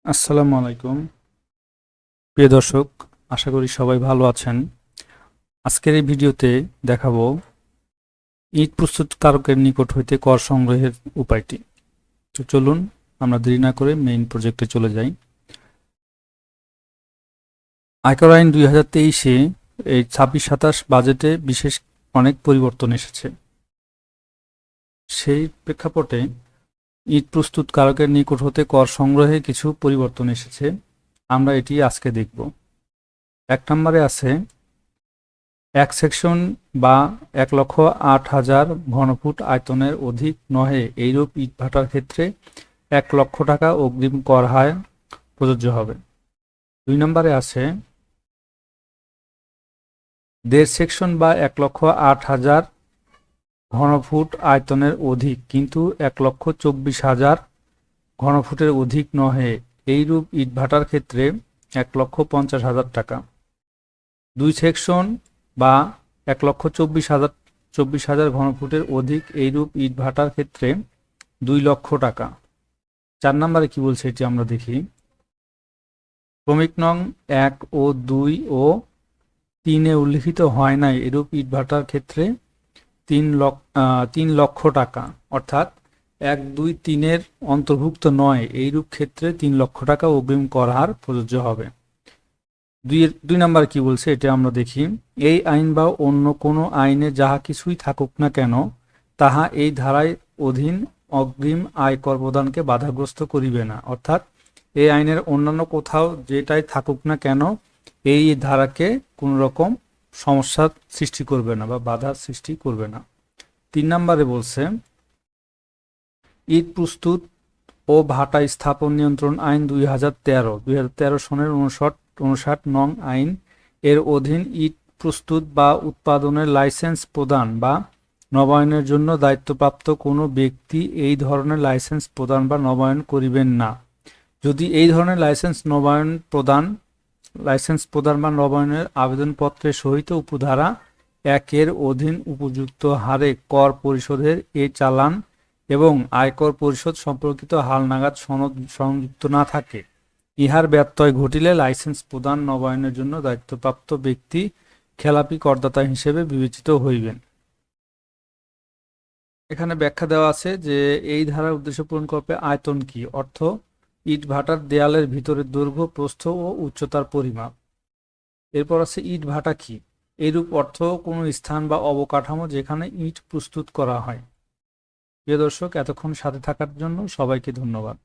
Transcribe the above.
আসসালামু আলাইকুম প্রিয় দর্শক, আশা করি সবাই ভালো আছেন। আজকের এই ভিডিওতে দেখাবো ইট প্রস্তুতকারকের নিকট হইতে কর সংগ্রহের উপায়টি। তো চলুন আমরা দেরি না করে মেইন প্রজেক্টে চলে যাই। আয়কর আইন 2023-এ এই 26-27 বাজেটে বিশেষ অনেক পরিবর্তন এসেছে। সেই প্রেক্ষাপটে ইট প্রস্তুতকারকের নিকট হতে কর সংগ্রহে কিছু পরিবর্তন এসেছে, আমরা এটি আজকে দেখব। 1 নম্বরে আছে 1 সেকশন বা 1,08,000 ঘনফুট আয়তনের অধিক নহে এইরূপ ইটভাটার ক্ষেত্রে 1 লক্ষ টাকা অগ্রিম কর হার প্রযোজ্য হবে। 2 নম্বরে আছে 1.5 সেকশন বা 1,08,000 ঘনফুট আয়তনের অধিক কিন্তু 1,24,000 ঘনফুটের অধিক নহে এইরূপ ইটভাটার ক্ষেত্রে 1,50,000 টাকা। 2 সেকশন বা 1,24,000 ঘনফুটের অধিক এইরূপ ইটভাটার ক্ষেত্রে 2 লক্ষ টাকা। 4 নম্বরে কি বলছে এটি আমরা দেখি। ক্রমিক নং 1 ও 2 ও 3-এ উল্লিখিত হয় নাই এরূপ ইটভাটার ক্ষেত্রে 3 লক্ষ টাকা, অর্থাৎ 1, 2, 3-এর অন্তর্ভুক্ত নয় এইরূপ ক্ষেত্রে 3 লক্ষ টাকা অগ্রিম কর হার প্রযোজ্য হবে। 2 নম্বর কি বলছে এটা আমরা দেখি। এই আইন বা অন্য কোনো আইনে যাহা কিছুই থাকুক না কেন তাহা এই ধারায় অধীন অগ্রিম আয়কর প্রদানকে বাধাগ্রস্ত করিবে না, অর্থাৎ এই আইনের অন্যান্য কোথাও যেটাই থাকুক না কেন এই ধারাকে কোনো রকম সমস্যার সৃষ্টি করবে না বা বাধার সৃষ্টি করবে না। 3 নম্বরে বলছে ইট প্রস্তুত ও ভাটা স্থাপন নিয়ন্ত্রণ আইন 2013 সনের 59 নং আইন এর অধীন ইট প্রস্তুত বা উৎপাদনের লাইসেন্স প্রদান বা নবায়নের জন্য দায়িত্বপ্রাপ্ত কোনো ব্যক্তি এই ধরনের লাইসেন্স প্রদান বা নবায়ন করিবেন না। যদি এই ধরনের লাইসেন্স প্রদান বা নবায়নের আবেদনপত্রের সহিত উপধারা 1 এর অধীন উপযুক্ত হারে কর পরিশোধের এ চালান এবং আয়কর পরিশোধ সম্পর্কিত হালনাগাদ সনদ সংযুক্ত না থাকে, ইহার ব্যত্যয় ঘটিলে লাইসেন্স প্রদান নবায়নের জন্য দায়িত্বপ্রাপ্ত ব্যক্তি খেলাপি করদাতা হিসেবে বিবেচিত হইবেন। এখানে ব্যাখ্যা দেওয়া আছে যে এই ধারার উদ্দেশ্য পূরণকল্পে আয়তন কি, অর্থ ইট ভাটার দেয়ালের ভিতরের দৈর্ঘ্য, প্রস্থ ও উচ্চতার পরিমাপ। এরপর আছে ইট ভাটা কি, এইরূপ অর্থ কোনো স্থান বা অবকাঠামো যেখানে ইট প্রস্তুত করা হয়। প্রিয় দর্শক, এতক্ষণ সাথে থাকার জন্য সবাইকে ধন্যবাদ।